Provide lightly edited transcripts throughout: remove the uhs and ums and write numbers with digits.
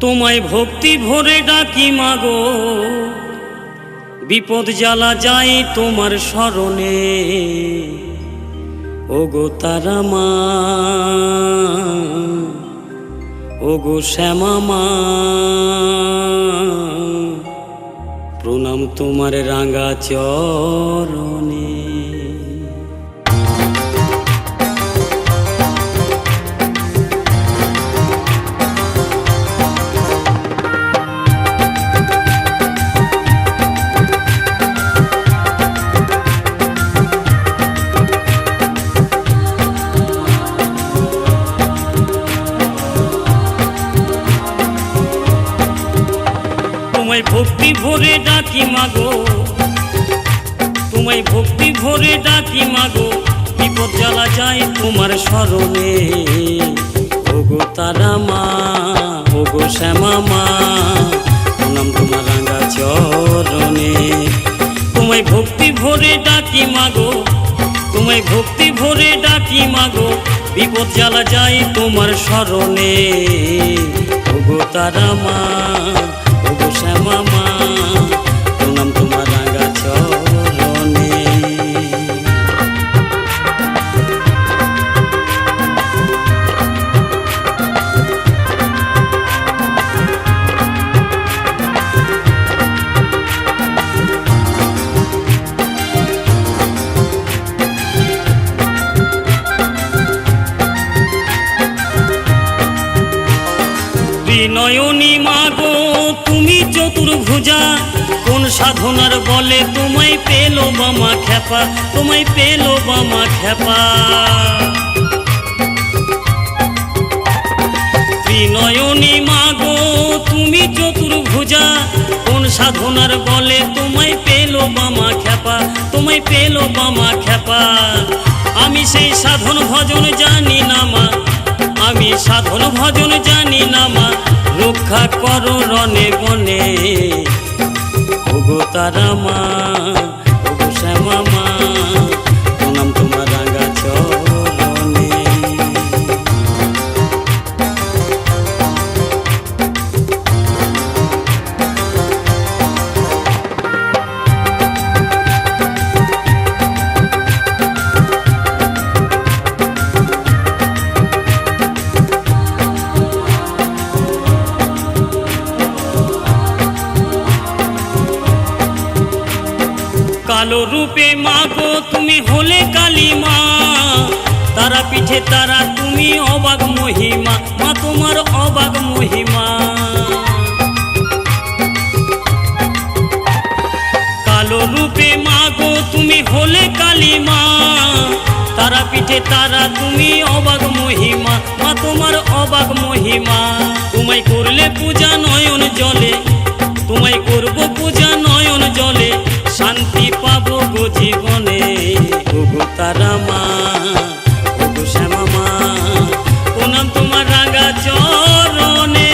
তোমায় ভক্তি ভরে ডাকি মাগো, বিপদ জ্বালা যায় তোমার শরণে। ওগো তারা মা, ওগো শ্যামা মা, প্রণাম তোমার রাঙা চরণে। তোমায় ভক্তি ভরে ডাকি মাগো, তোমায় ভক্তি ভরে ডাকি মাগো, বিপদ জ্বালা যায় তোমার শরণে। ওগো তারা মা, ওগো শ্যামা মা, প্রণাম তোমার রাঙা চরণে। তোমায় ভক্তি ভরে ডাকি মাগো, তোমায় ভক্তি ভরে ডাকি মাগো, বিপদ জ্বালা যায় তোমার শরণে। ওগো তারা মা, ওগো শ্যামা মা, প্রণাম তোমার রাঙা চরণে। নয়নী মাগো তুমি চতুর্ভুজা, কোন সাধনার বলে তোমায় পেলো বামা খেপা, তোমায় পেলো বামা খেপা। নয়নী মাগো তুমি চতুর্ভুজা, কোন সাধনার বলে তোমায় পেলো বামা খেপা, তোমায় পেলো বামা খেপা। আমি সেই সাধন ভজন জানি না মা, আমি সাধন ভজন জানি না মা, রক্ষা করো রনে বনে। ওগো তারা মা, ওগো শ্যামা মা, প্রণাম তোমার রাঙা চরণে। কালো রূপে মাগো তুমি হলে কালী মা, তারা পিঠে তারা তুমি অবাক মহিমা, মা তোমার অবাক মহিমা। কালো রূপে মাগো তুমি হলে কালী মা, তারা পিঠে তারা তুমি অবাক মহিমা, মা তোমার অবাক মহিমা। তোমায় করলে পূজা নয়ন জলে, তোমায় করবো পূজা নয়ন জলে, শান্তি পাবো গো জীবনে। ওগো তারা মা, ওগো শ্যামা মা, প্রণাম তোমার রাঙা চরণে।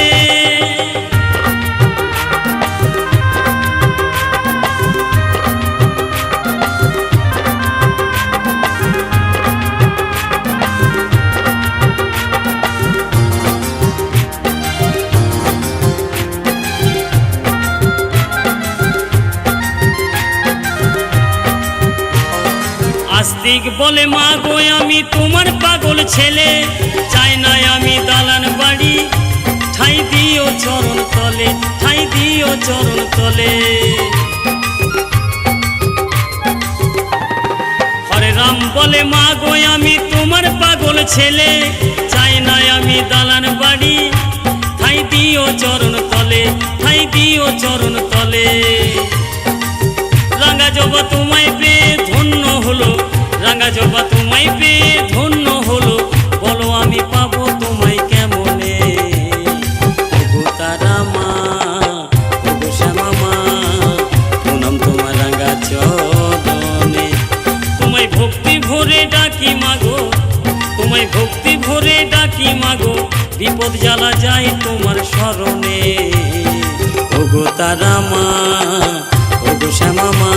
আস্তিক বলে মাগো আমি তোমার পাগল ছেলে, চাই না আমি দালান বাড়ি, ঠাই দিও চরণ তলে, ঠাই দিও চরণ তলে। হরে রাম বলে মাগো আমি তোমার পাগল ছেলে, চাই না আমি দালান বাড়ি, ঠাই দিও চরণ তলে, ঠাই দিও চরণ তলে। রাঙা জবা তোমায় পেয়ে ধন্য হলো, রাঙা জবা তোমায় পেয়ে ধন্য হলো, বলো আমি পাবো তোমায় কেমনে। ওগো তারা মা, ওগো শ্যামা মা, প্রণাম তোমার রাঙা চরণে। তোমায় ভক্তি ভরে ডাকি মাগো, তোমায় ভক্তি ভরে ডাকি মাগো, বিপদ জ্বালা যায় তোমার শরণে। ওগো তারা মা, ওগো শ্যামা মা,